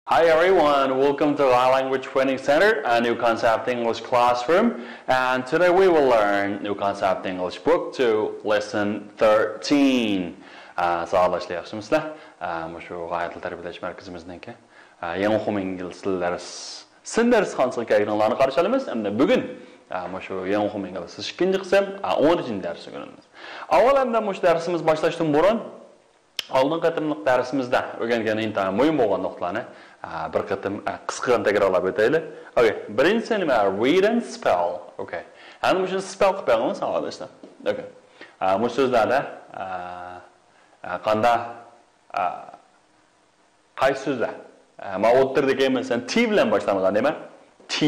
Hi everyone, welcome to our Language Training Center, a new concept English classroom, and today we will learn new concept English book 2, lesson 13. Sağlaşlı yaxşımızlar. Şu gayetli tərbiyələş mərkizimizdənki yeni oxum İngiliz dersin dersxanasına gələnlərini qarşılayırıq. Hem de bugün şu yeni oxum İngiliz ikinci qism 10. dersi günümüz. Avval hem de şu dersimiz başlaştığım burun aldın qatımlıq dersimizdə öyrənген intiham mühim olan nöqtələrini bir qatım qısqadan təkrarlab ötəylik. Okay, birinci nima read and spell. Okay. Endi bu spell qilib qo'yamiz arkadaşlar. Okay. Bu so'zlarda qanda qaysi so'zlar? Ma o'ttirdagi masalan T bilan boshlangan nima? T.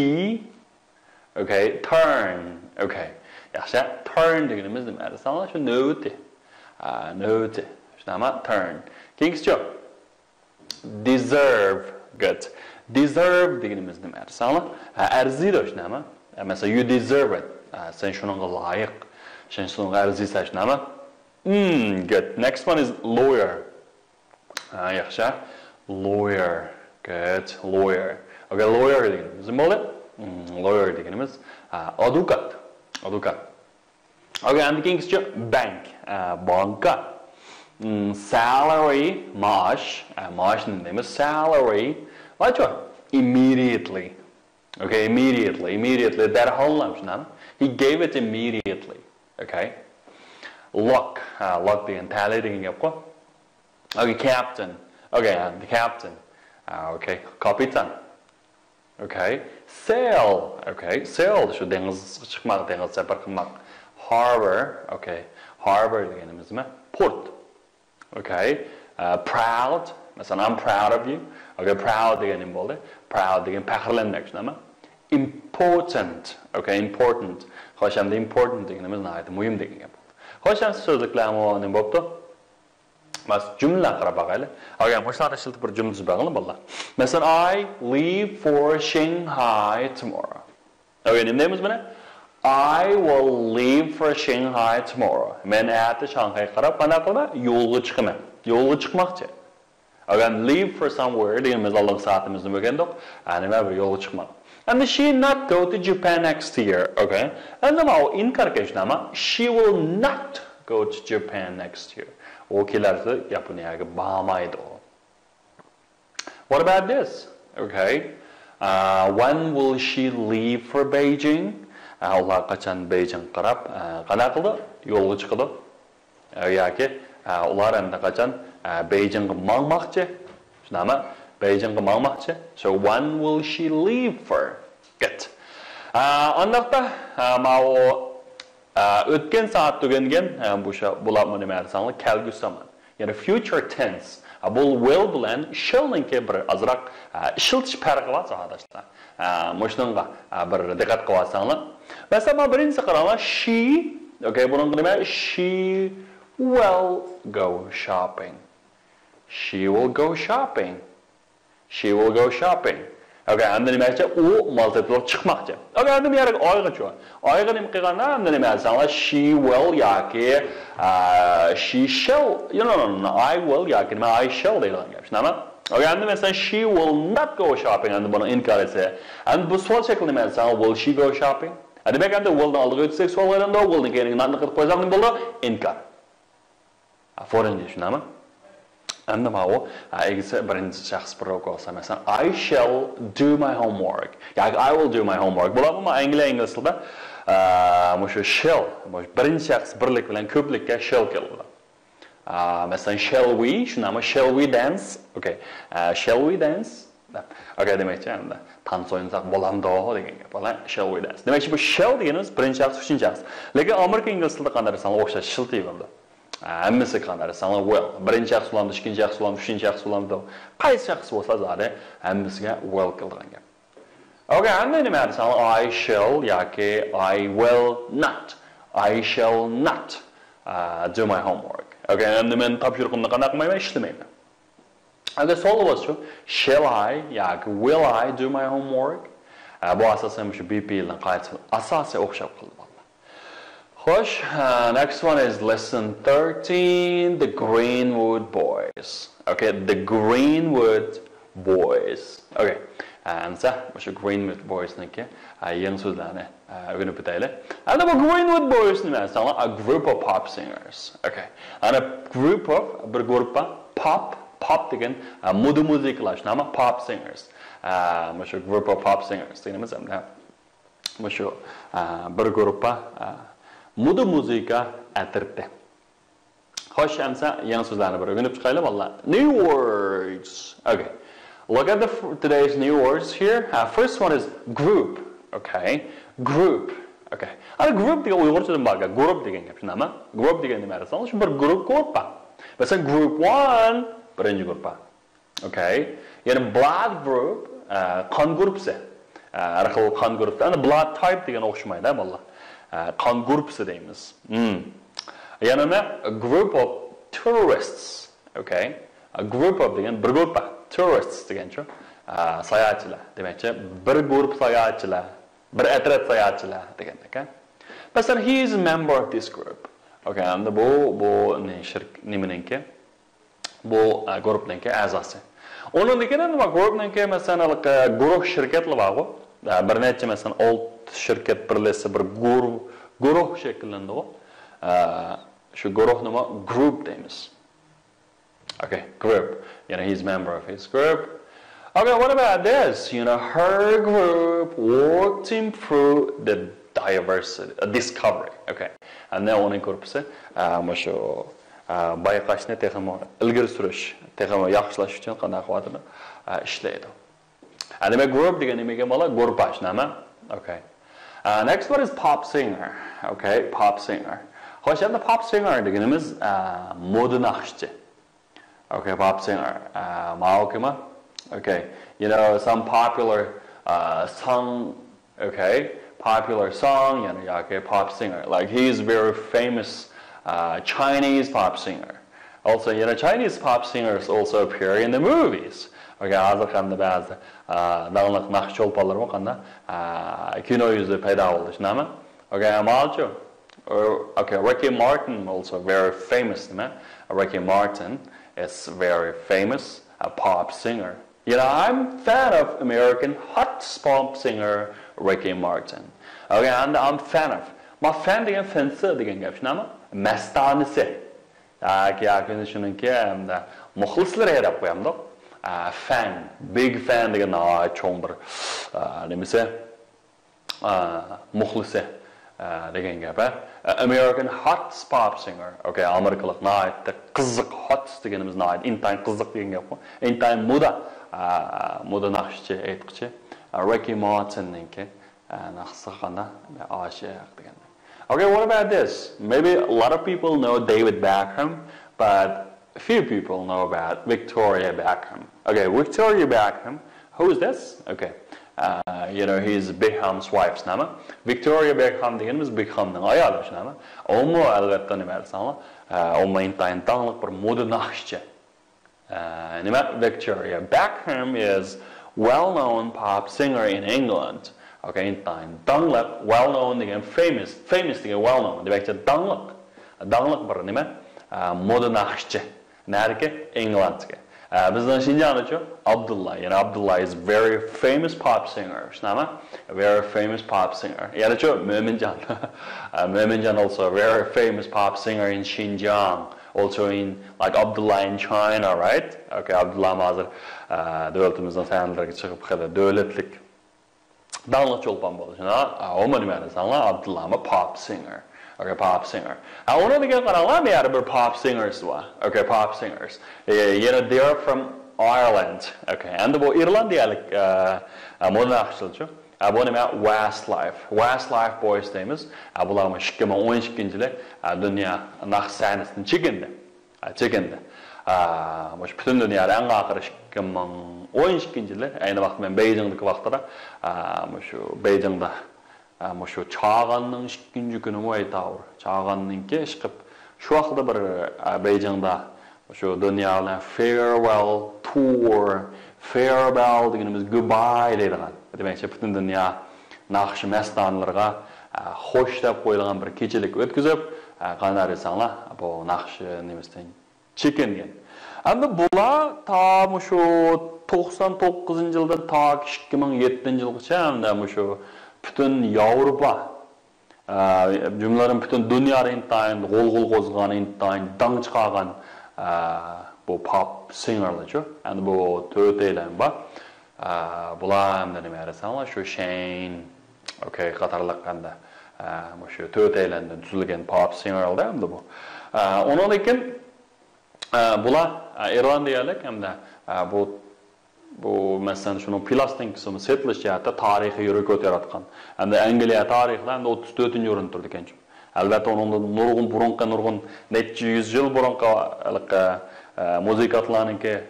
Okay, turn. Okay. Yaxshi. Turn deganimiz nima? Masalan, shu note. Note. Shunama turn. Keyingisi deserve. Good. Deserve deganimiz nima? Masalan, arziydi shunama. Mesela you deserve it. Sen shunga loyiq. Sen shunga arziysan shunama. Good. Next one is lawyer. Yaxshi. Lawyer. Good. Lawyer. Okay, lawyer deganimiz nima bo'ladi? Lawyer deganimiz advokat. Advokat. Okay, and keyingisi bank. Banka. Salary, maash. Maash deganimiz salary. What? Immediately. Okay, immediately. Immediately. Derhal shunami. He gave it immediately. Okay. Luck. Luck degan tali degan gap qo'y. Okay, captain. Okay, the captain. Okay, kapitan. Okay, sail. Okay, sail. Shu dengiz chiqmoq, dengiz safar qilmoq. Harbor. Okay, harbor deganimiz nima? Port. Okay, proud. Masalan, I'm proud of you. Okay, proud deganim bo'ldi. Proud degan faxrlanmak shunami? Important. Okay, important. Xo'sh, hamda important deganimiz nihoyatda muhim degan gap bo'ldi. Xo'sh, ham so'zliklarni nima bo'pti? Mas jumla qarab baqaylik. Agar mushlarni shiltib bir jumla tuzbaqaylik bolalar. Masalan, I leave for Shanghai tomorrow. Okay, nima deymiz buni? I will leave for Shanghai tomorrow. Men erta Shanghai qarab qanday qilma? Yo'lga chiqaman. Yo'lga chiqmoqchi. Agar leave for somewhere deganimiz Alloh soatimizni bo'lgandoq, nima bir yo'lga chiqmoq. And she not go to Japan next year, okay? And now in Karkashnama, she will not go to Japan next year. Okilarsa Yaponiyaga bormaydi. What about this? Okay. When will she leave for Beijing? Ular qachon Beijing qarab qanday qildi? Yo'lga chiqdi. Yoki ular endi qachon Beijingga bormoqchi? Shunami? Beijingga bormoqchi. So when will she leave for? Good. Andaqda ma'o o'tgan soat tugangan bularni nima desangiz kelgusi zaman. Ya'ni future tense. Bu will bilan shall'ninki bir azroq ishiltish farqi bor arkadaşlar. Mushunga bir diqqat qilsangiz. Masalan, birinchisi qaranglar, she, okay, buning nima? She will go shopping. She will go shopping. She will go shopping. Okay, endi nima demoqchi? U maltatlar chiqmoqchi. Okay, endi bu yerga oygacha. Oyga nima qilganda endi nima desangiz, she will yoki she shall. No, I will yoki nima I shall deyilgan gap. Shunami? Okay, endi masalan she will not go shopping endi buni inkor etsa. Endi bu savol shaklida nima desangiz, will she go shopping? Demek endi will'dan oldiga o'tsak savollardan will'ni keyin nima qilib qo'ysam nima bo'ldi? Inkor. Foreign shunami? Endi mana egisi birinchi shaxs birov olsa, masalan, I shall do my homework. Yoki I will do my homework. Bularni ingliz tilida mushu shall, birinchi shaxs birlik bilan ko'plikka shall keladi. Masalan, shall we, shunami? Shall we dance? Okay. Shall we dance? Okay, demakchi endi tansa o'ynasak bo'lamdi degan gap. Mana shall we dance. Demakchi bu shall deganimiz birinchi shaxs, uchinchi shaxs. Lekin Amerika ingliz tilida qanday desangiz o'xshash shall deyiladi. Hammasi qanday desangiz well. Birinchi shaxs bo'lamdi, ikkinchi shaxs bo'lamdi, uchinchi shaxs bo'lamdi. Qaysi shaxs bo'lsa zodi hammasiga well kelgan gap. Okay, endi nima desangiz I shall yoki I will not. I shall not do my homework. Okay, endi men topshiriqimni qanday qilmayman, ishlamayman. Agar savol bo'lsa, shall I yoki will I do my homework? Bu asosan shu BP bilan qaysi asosiy o'xshab qoldi. Xo'sh, next one is lesson 13, the Greenwood Boys. Okay, the Greenwood boys. Okay. Ansa, şu green with boys niki yeni sözlerini öğrenip bitaylı. And the green with boys ne mesela a group of pop singers. Okay. And a group of bir grupa pop degen modu müziklaşma ama pop singers. Şu group of pop singers dediğimiz ne? Şu bir grupa modu müzika atirdi. Hoş ansa yeni sözlerini bir öğrenip çıkaylı valla. New words. Okay. Look at today's new words here. First one is group. Okay, group. Okay. And group diye Uygurcadan bakka grup diyen gap. Ama group diyen ne dersen? Şu bir grupa. Mesela group 1 birinci grupa. Okay. Yani blood group kan grupse. Arkalı kan grupta. Yani blood type diyen okşumaydı valla. Kan grupse deyimiz. Yani ne? A group of tourists. Okay. A group of diyen bir grupa. Tourists degancha sayohatchilar demakchi bir guruh sayohatchilar bir atrat sayohatchilar degandek. Masalan, he is a member of this group. Okay, endi bu nimaniki? Bu guruhniki a'zosi. Undan keyin nima guruhniki masalan guruh shirkatlar bor. Bir necha masalan old shirkat birlashsa bir guruh shakllanadi. Shu guruh nima group deymiz. Okay, group. You know, he's a member of his group. Okay, what about this? You know, her group walked him through the discovery. Okay. And now onun grupusu şu bayqashni texmo ilgari surish, texmo yaxshilash uchun qanday qilyapti? Ishlaydi. And demak group degan nimaga mola? Guruh nima? Okay. Next one is pop singer. Okay, pop singer. Xo'sh, endi pop singer deganimiz moda naqshchi. Okay, pop singer. Malkima. Okay, you know, some popular song. Okay, popular song. You know, okay, pop singer. Like he's very famous Chinese pop singer. Also, you know, Chinese pop singers also appear in the movies. Okay, hazır qanda ba'zi dağınıq naqsh olpalar mı qanda kino yüzü paydo bo'ldi, shunami? Okay, malchu. Okay, Ricky Martin also very famous, man. Ricky Martin is very famous, a pop singer. You know, I'm a fan of American hot pop singer Ricky Martin. Okay, and I'm fan of. My fan degan fancy degan gap, shunami? Mastanisi. Ki shuniki hamda muxlislar yarab qo'yamda. Fan, big fan degan cho'ng bir nimasi muxlisi degan gap. American hot pop singer. Okay, Amerikalik night qiziq hot deganimiz night intayin qiziq degan gap. Intayin moda naqshchi aytqichi Ricky Martin'ninki naqsi qana oshiq degan. Okay, what about this? Maybe a lot of people know David Beckham, but few people know about Victoria Beckham. Okay, Victoria Beckham. Who is this? Okay, you know, he's Beckham's wife's name. Victoria Beckham deganimiz Beckhamning ayoli shunami? Omma albatta nima desanglar, omma intayin tanliq bir moda naqshchi. Victoria Beckham is well-known pop singer in England. Okay, intayin tanliq, well-known degan famous degan well-known. Demakchi tanliq bir nima moda naqshchi. Nerede? England'ga. Bizden Şinjan'da Abdullah. Yani Abdullah is very famous pop singer. Şunama? A very famous pop singer. Yani Mümincan. Mümincan also a very famous pop singer in Xinjiang. Also in like Abdullah in China, right? Okay, Abdullah hazır devletimizden sayanlarga çıkıp kadar devletlik danlık yolpan boldu. Oma nima desanlar? Abdullah ama pop singer. Okay, pop singer. I want to get a pop singers. Okay, pop singers. You know, they are from Ireland. Okay, and the Ireland dialect modern akşılcı. Abonema Westlife boys neyimiz. Abulama şıkkıma 12-cilik dünya naqsanesini çekindi. Moş bütün dünyada en ağır şıkkıma 12-cilik. Aynı vaxt ben Beijing'deki vaxtlara moş Beijing'da şu çağanның 2-nji günü aytawur. Çağanныңki çıkıp şu vaqtda bir Beijing'da şu dünyanın farewell deganimiz goodbye deydigan. Demekçi bütün dünya naqshi mastanlarga xoş dep qo'yilgan bir kechilik o'tkazib, qanday desanglar, bu naqshi nemisdan chekingan. Endi bular tam şu 1999 yıldan ta 2007 yılgacha hamda şu bütün Avrupa cümlelerin bütün dünyada intayin gol qozgan intayin dang chiqargan bu pop singerlar şu. Yani bu töteylen var. Bular hamda nima arasanlar şu Shane, okay, qatarlaqanda şu töteylenden tuzilgan pop singerlar hamda bu. Onun için bular İrlandiyalik hamda bu mesela şunun plastik kısmı setliş jihatda tarixiy yürü ko'tarayotgan. Hamda Angliya tarixida hamda 34-nji o'rinda turdi ekan. Albatta onun nurg'un necha yuz yil burunqi muzikantlarniki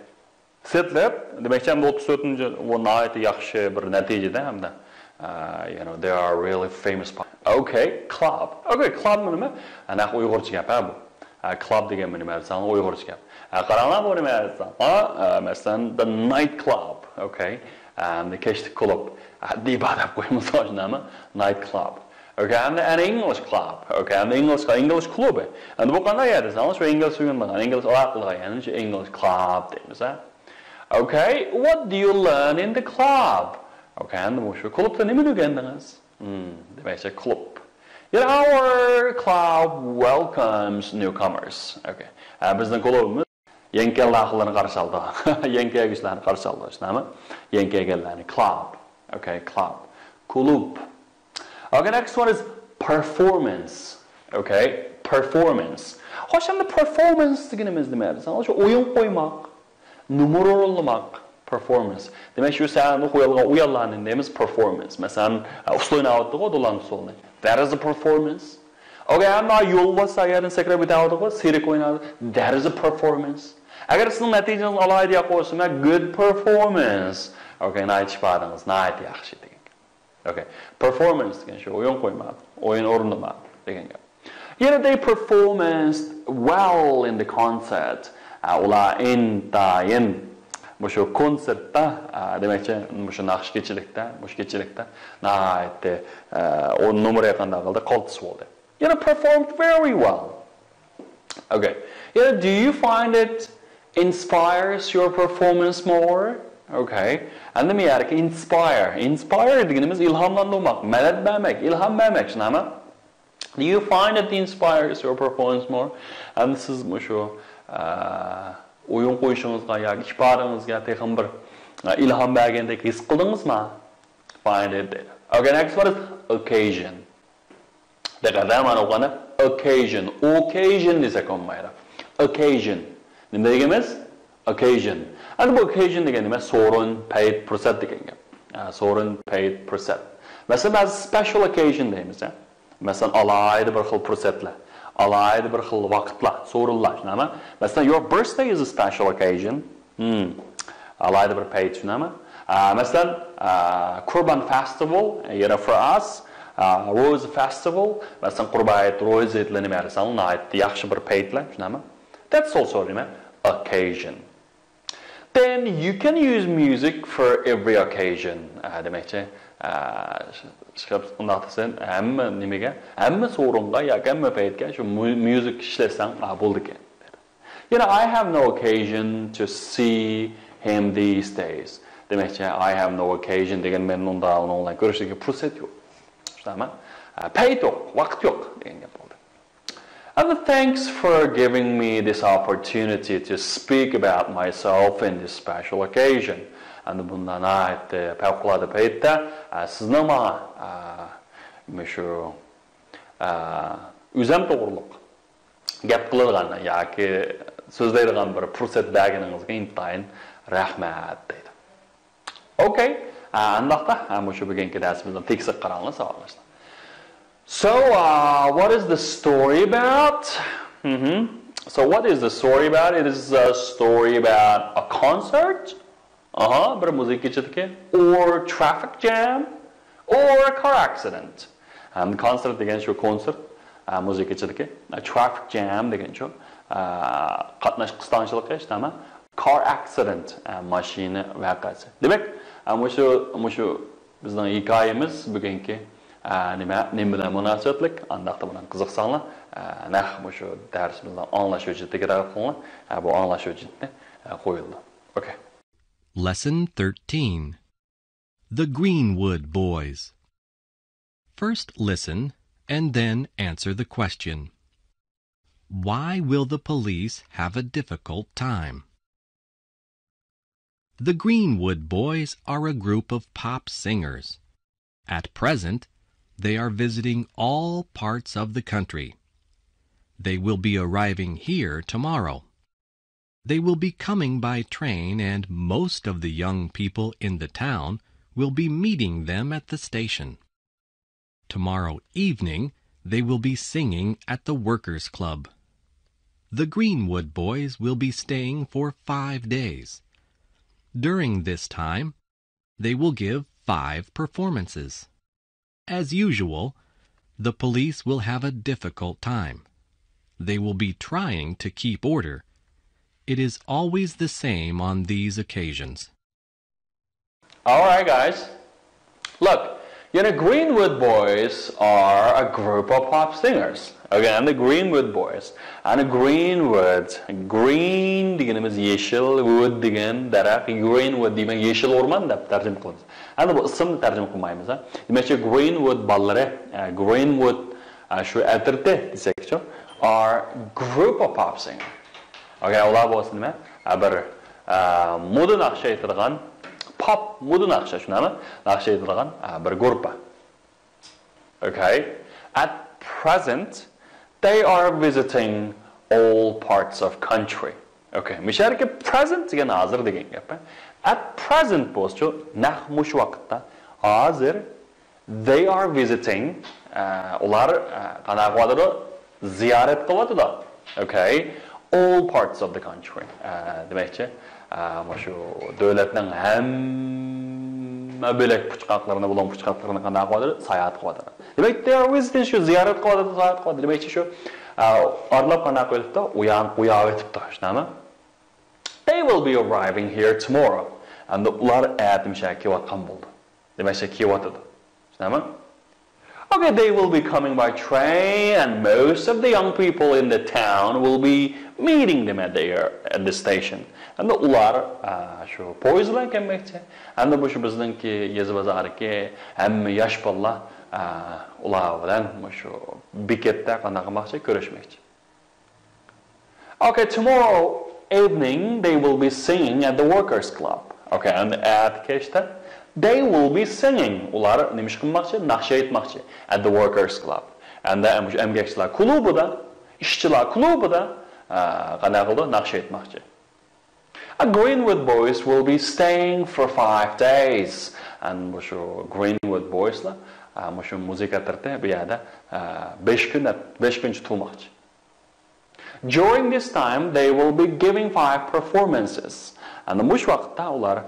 setlab, demakchi hamda 34-nji o nihoyatda yaxshi bir natijada hamda you know, they are really famous. Okay, club. Okay, club nima? Ana Uyg'urcha gap bu. Club degan nima desan, Uyg'urcha gap. Qaranglar bu nima desan? Masalan, the night club, okay? The kechki klub. Deba deb qo'yamiz hozirmi? Night club. Okay, and an English club. Okay, and English club. And bu qanday edi? San shu ingliz o'rganmagan, ingliz orqali ya'ni shu English club deymiz, ha? Okay, what do you learn in the club? Okay, and bu shu klubda nima o'rgandingiz? Demak, club. Yeah, our club welcomes newcomers. Okay. Bizning klubimiz yangi kelganlarni qarshi oldi. Yangi kelganlarni qarshi oldi, shunami? Yangi kelganlarni club. Okay, club. Klub. Okay, next one is performance. Okay, performance. Xo'sh, endi performance deganimiz nima? O'sha o'yin qo'ymoq, numar o'rinlamoq, performance. Demak, shu sahnaga qo'yilgan o'yinlarni deymiz performance. Masalan, usul o'ynayotdi-ku, do'lan usulni. That is a performance. Okay, ama yo'lda sayardan sakrab o'tadi-ku, serik o'ynadi. That is a performance. Agar sizning natijangiz alohida deya qo'ysa, good performance. Okay, aytishpadingiz, nihoyat yaxshi degan. Okay, performance degan shu o'yin qo'ymoq, o'yin o'rnatmoq degan gap. Yana they performed well in the concert. Ular intayin shu konsertda, demakchi, shu naqshkechilikda, nihoyatda o numar yaqinda qildi, qoltis bo'ldi. You performed very well. Okay. Do you find it inspires your performance more? Okay. And then we add inspire. Inspire deganimiz ilhomlantirmoq, madad bermak, ilhom bermak, shunami? Do you find it inspires your performance more? And siz shu o'yin qo'yishingizga yoki ishbaringizga texan bir ilhom bergandek his qildingizmi? Find it there. Okay, next one is occasion. Diqqatga mana o'qani occasion. Occasion desak bo'lmaydi. Occasion. Nima degimiz? Occasion. Ana bu occasion degani nima? So'rin, paid, fursat degan gap. So'rin, paid, fursat. Masalan, special occasion deymiz, ha. Masalan, alohida bir xil fursatlar. Alayda bir xil vaqtlar, so'rinlar, shunami? Masalan, your birthday is a special occasion. Alayda bir paid, shunami? Masalan, Qurban festival, you know, for us, Rose festival, masalan, Qurbayet, Rose etlarni bersan, nihoyat yaxshi bir paidlar, shunami? That's also nima? Occasion. Then you can use music for every occasion. Demakchi, hamma nimaga, hamma so'ringa yoki hamma paytga shu music ishlasang bo'ldi ekan. You know, I have no occasion to see him these days. Demakchi, I have no occasion degan men unda onlayn ko'rishga fursat yo'q. Shunami? Payt yo'q, vaqt yo'q degan gap bo'ldi. And thanks for giving me this opportunity to speak about myself in this special occasion. And bundan aytdi, favqulodda paytda sizni menga shu o'zim to'g'riliq gap qiladigan yoki so'zlaydigan bir fursat berganingizga intayin rahmat deydi. Okay, undaqda shu bugungi darsimizdan tekisib qaranglar, savollashlar. So, what is the story about? So, what is the story about? It is a story about a concert. Bir musiqa kechadiki, or traffic jam, or a car accident. Concert degan shu concert, musiqa kechadiki, traffic jam degan shu qatnash qistonchilik, ishtami? Car accident, mashina voqeasi. Demak, shu bizning hikoyamiz bugungi nima bilan munosabatlik, andaqda bilan qiziqsanglar, shu darsimizdan anglashuvchi tekrar qilinglar. Bu anglashuvchini qo'yildi. Okay. Lesson 13. The Greenwood Boys. First listen and then answer the question. Why will the police have a difficult time? The Greenwood Boys are a group of pop singers. At present, they are visiting all parts of the country. They will be arriving here tomorrow. They will be coming by train, and most of the young people in the town will be meeting them at the station. Tomorrow evening, they will be singing at the Workers' Club. The Greenwood Boys will be staying for 5 days. During this time, they will give 5 performances. As usual, the police will have a difficult time. They will be trying to keep order. It is always the same on these occasions. Alright guys, look, Greenwood Boys are a group of pop singers. Again, the Greenwood Boys. And Greenwood, green deganimiz yeşil, wood degan daraxt, Greenwood degan yeşil orman deb tarjima qilamiz. Endi bu ismni tarjima qilmaymiz. Demakchi Greenwood ballari, Greenwood shu atirdi desakchi, are group of pop singers. Okay, ular bo'lsin nima? Bir moda naqsha aytilgan pop moda naqsha, shunami? Naqsha aytilgan bir guruh. Okay, at present they are visiting all parts of country. Okay, misharki present degan hozir degan gap. At present bo'lsa, nahmush vaqtda hozir they are visiting ular qanaqa qiladi? Ziyorat qilyapti. Okay, all parts of the country. Demakchi, shu davlatning hamma bo'lak puchqaqlarini, bulan puchqaqlarini qanaqa qiladi? Sayohat qiladi. Demak, they are visiting shu ziyorat qiladi, sayohat qiladi. Demakchi shu orlab qanaqa qilibdi? Uyab etibdi, shunami? They will be arriving here tomorrow. And ular aytmisha kelayotgan bo'ldi. Demakchi kelyotdi. Shunami? Okay, they will be coming by train, and most of the young people in the town will be meeting them at the station. And the ular shu poyezdlar kelmoqchi. And bu shu bizningki yezib bozorga hamma yosh bolalar ular bilan shu bekatda qanaqa qilmoqchi, ko'rishmoqchi. Okay, tomorrow evening they will be singing at the Workers' Club. Okay, and at kechda they will be singing. Ular nimish qilmoqchi, naqsha aytmoqchi at the Workers' Club. And the emgakchilar klubida, ishchilar klubida qanaqa qildi? Naqsha aytmoqchi. Greenwood Boys will be staying for 5 days. And bu shu Greenwood Boyslar shu muzika tartib bu yerda 5 kun tutmoqchi. During this time they will be giving 5 performances. And mush vaqtda ular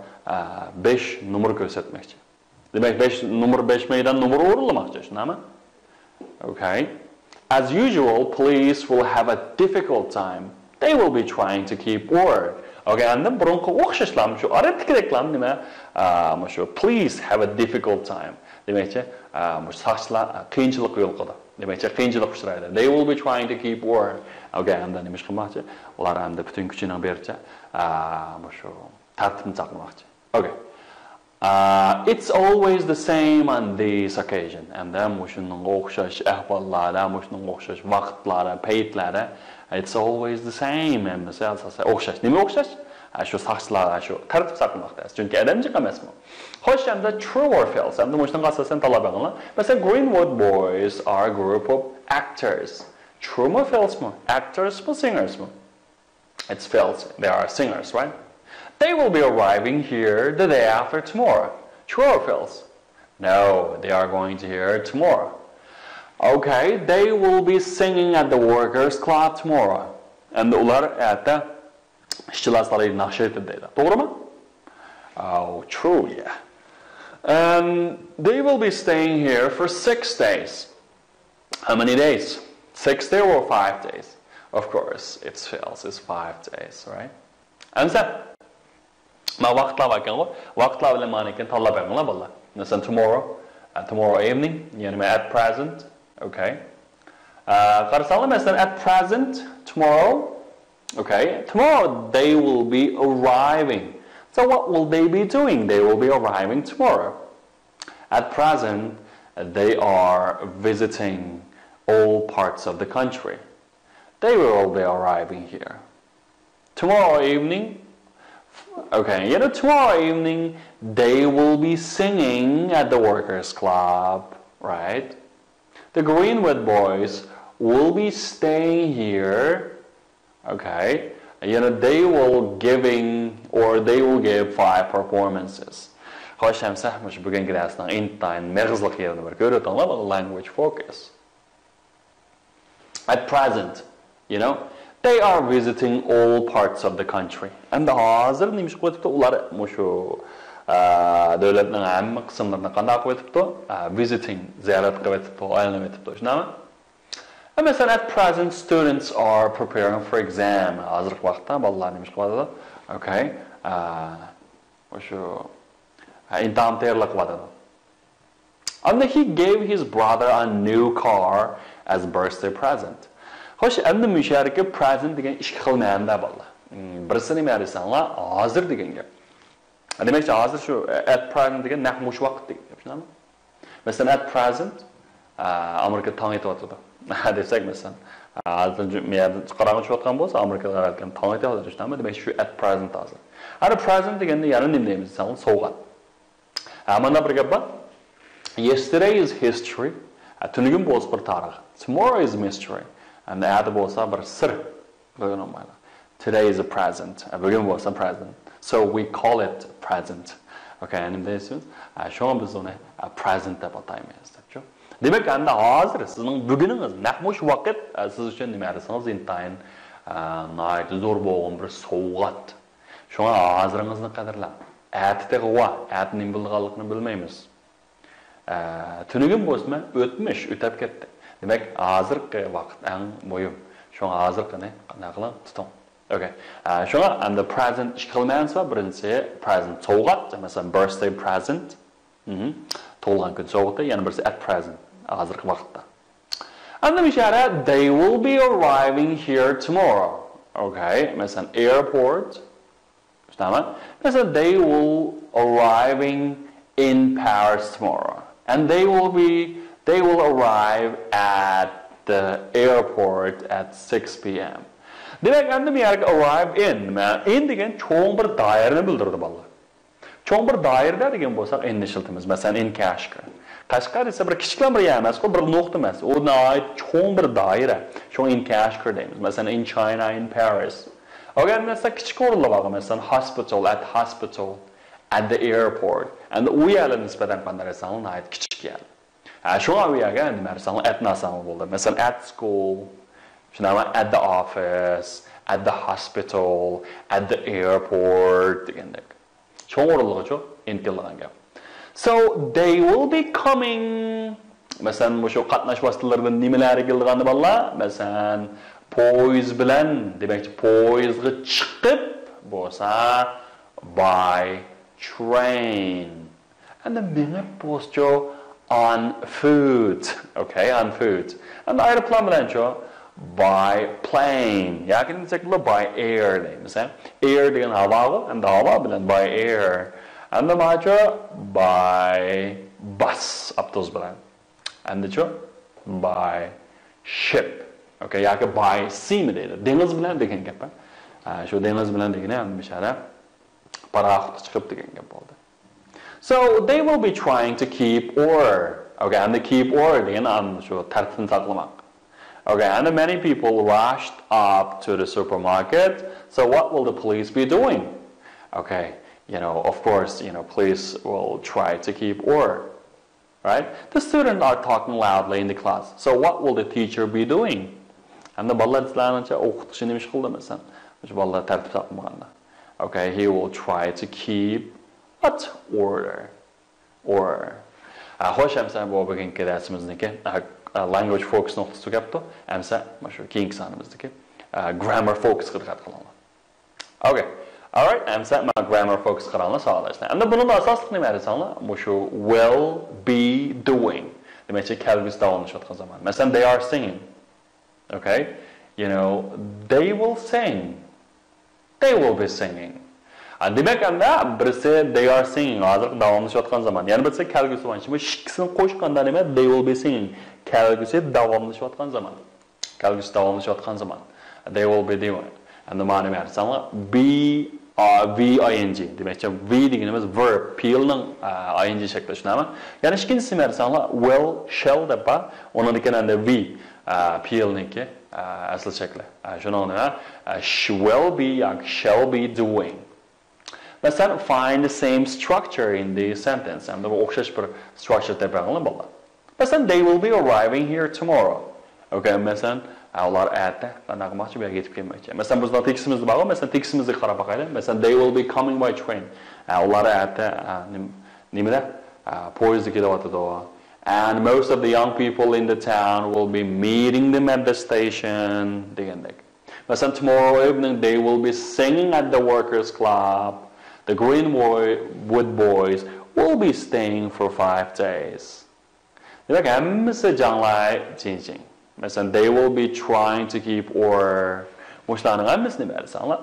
5 numar ko'rsatmoqchi. Demak 5 meydan numar o'rinlamoqchi, shunami? Okay. As usual, police will have a difficult time. They will be trying to keep order. Okay, and then burunqi o'xshashlar shu aritkireklar nima? Shu police have a difficult time. Demakchi, soqchilar qiyinchilik yo'l qildi. Demakchi qiyinchilik uchraydi. They will be trying to keep order. Okay, and then nima qilmoqchi? Ular ham butun kuchini bercha shu tartibni saqlamoqchi. Okay. It's always the same on this occasion. And then shunning o'xshash ahvollarda, shunning o'xshash vaqtlarda, paytlarda, it's always the same. And misol o'xshash. Nima o'xshash? Shu soqchilar shu tartib saqlamoqda. Chunki odamchiq emasmi? Xo'sh, endi true or false? Endi shunga asosan talab qilinglar. Masalan, Greenwood Boys are a group of actors. True or false? Actors or singers? It's false. They are singers, right? They will be arriving here the day after tomorrow. True or false? No, they are going to here tomorrow. Okay, they will be singing at the Workers' Club tomorrow. And ular aytdi, ishchilar saroyi naqsha aytdi deydi. To'g'rimi? Oh, true, yeah. And they will be staying here for 6 days. How many days? 6 days or 5 days? Of course, it's false. It's 5 days, right? Answer. Ma vaqtlar var ekan, vaqtlar bilan ma'ni ekan tanlab beringlar bolalar. Masalan, tomorrow evening, ya'ni at present, okay. Qarasanglar, masalan, at present, tomorrow, okay. Tomorrow they will be arriving. So what will they be doing? They will be arriving tomorrow. At present, they are visiting all parts of the country. They will all be arriving here. Tomorrow evening, tomorrow evening, they will be singing at the workers' club, right? The Greenwood boys will be staying here, okay? They will give 5 performances. Xo'sh, hamsa mush bugungi darsning intayin mag'izliq yerini bir ko'rayotganlar, language focus. At present, they are visiting all parts of the country. And hozir nima ish qilyapti? Ular mushu davlatning hamma qismlarini qanday qilyapti? Visiting, ziyorat qilyapti, aylanayapti, shunami? And at present, students are preparing for exam. Hozirgi vaqtda bolalar nima ish qilyapti? Okay. Imtihon tayyorlab qilyapti. And he gave his brother a new car as birthday present. Xo'sh, endi musharika present degan ikki xil ma'noda bolalar. Birisini nima deysanglar, hozir degan gap. Demakchi, hozir shu at present degan naq mush vaqt degan gap, tushunami? Masalan, at present Amerika tong etyapti. Desak, masalan, hozir men qarag'ich chiqayotgan bo'lsa, Amerikada qarayotgan tong etyapti, tushunami? Demak, shu at present hozir. Ana present deganda yana nima deymiz? Masalan, sovg'at. Mana bir gap bor. Yesterday is history. Tunugim bo'lsa bir tarix. Tomorrow is mystery. And the other bo'lsa bir sir. Today is a present. Bugun bo'lsa present. So we call it present. Okay, and this is shunga biz uni present deb ataymiz. Demak, endi hozir sizning buguningiz naqmush vaqt siz uchun nima desangiz intayin nihoyat zo'r bo'lgan bir sovg'at. Shunga hoziringizni qadrlang. Attiqwa, atning bilganligini bilmaymiz. Tunugim bo'lsa o'tmish, o'tib ketdi. Demak, hozirgi vaqt eng muhim. Shunga hozirgini qanday qiling tuting. Okay. Shunga and the present ikki xil ma'nosi bor. Birinchisi present sovg'at, masalan birthday present. Tug'ilgan kun sovg'ati, yana birisi at present, hozirgi vaqtda. And the they will be arriving here tomorrow. Okay, masalan airport. Masalan they will arriving in Paris tomorrow. And they will arrive at the airport at 6 p.m. Demek endi men arrive in degan cho'ng bir doirani bildirdi bolalar. Cho'ng bir doirada degan bo'lsak endi ishlatamiz. Masalan in Kashgar. Kashgar esa bir kichiklar bir emas, bir nuqta emas. U nihoyat cho'ng bir doira. Cho'ng in Kashgar deymiz. Masalan in China, in Paris. Agar masalan kichik o'rinlar bor, masalan hospital, at the airport. And u yerga nisbatan qandarsan nihoyat kichik yer. Shunga u yerga nima desan at nasan bo'ldi. Masalan at school, at the office, at the hospital, at the airport degandek. Cho'ng o'rinlarga intilgan gap. So they will be coming. Masalan, shu qatnash vositalaridan nimalar kelganda bolalar, masalan poyezd bilan, demakchi poyezdga chiqib bo'lsa by train. And the minute posture on foot. Okay, on foot. And the aeroplan bilan by plane. Yakin desaklar by air deymiz. Air degan havo, and the havo bilan by air. And the macho by bus avtobus bilan. And the by ship. Okay, yoki by sea deydi. Dengiz bilan degan gap. Shu dengiz bilan degani ham bishara paraxtga chiqib degan gap bo'ldi. So they will be trying to keep order. Okay, and the keep order degan shu tartibni saqlamoq. Okay, and many people rushed up to the supermarket. So what will the police be doing? Okay, of course, police will try to keep order. Right? The students are talking loudly in the class. So what will the teacher be doing? And the bolalar sizlarcha o'qituvchi nima ish qildi masalan? Shu bolalar tartib saqlamaganda. Okay, he will try to keep what order. Xo'sh, hamsa bu bugungi darsimizniki language focus nuqtasi gapdi. Hamsa shu keyingi sonimizniki grammar focus diqqat qilinglar. Okay. All right, hamsa grammar focus qilinglar sog'lashlar. Endi buni asosli nima desanglar, shu will be doing. Demakchi kalbis davomlashayotgan zaman. Masalan, they are singing. Okay? They will sing. They will be singing. Demek anda birisi they are singing hozir davomlashayotgan zaman. Yana birisi kelgusi var. Şimdi ikkisini qo'shganda nima? They will be singing. Kelgusi davomlashayotgan zaman. Kelgusi davomlashayotgan zaman. They will be doing. Endi mana nima dersanglar VING demakchi V deganimiz verb, fe'lning ing shakli shunami? Yana ikkinchisi nima dersanglar will, shall deb bor. Undan endi V fe'lniki asl shakli. Shuni nima? Will be yoki shall be doing. Mesela find the same structure in the sentence. Yani bu o'xshash bir structure tepanglar bo'ladi. Mesela they will be arriving here tomorrow. Okay, mesela ular erta mana qilmoqchi bu yerga yetib kelmoqchi. Mesela bizning tekstimiz bor, mesela tekstimizga qarab boqaylik. Mesela they will be coming by train. Ular erta nimada poyezdda kelyapti. And most of the young people in the town will be meeting them at the station degandek. Mesela tomorrow evening they will be singing at the workers club. The Greenwood boys will be staying for 5 days. Demek hammasi janglay changing. Mesela they will be trying to keep or mushlarning hammasi nima dersanglar?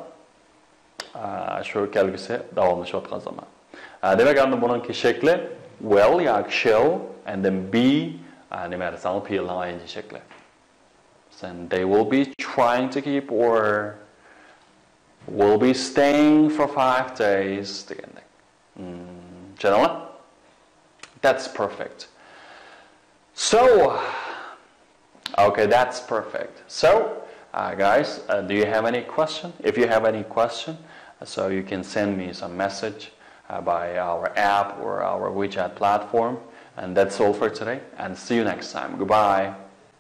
Shu kelgusi davomlashayotgan zaman. Demek endi buning shakli will yoki shall and then be nima dersanglar fe'lning ing shakli. So they will be trying to keep or will be staying for 5 days. Gentlemen, that's perfect. So, okay, that's perfect. So, guys, do you have any question? If you have any question, so you can send me some message by our app or our WeChat platform. And that's all for today. And see you next time. Goodbye.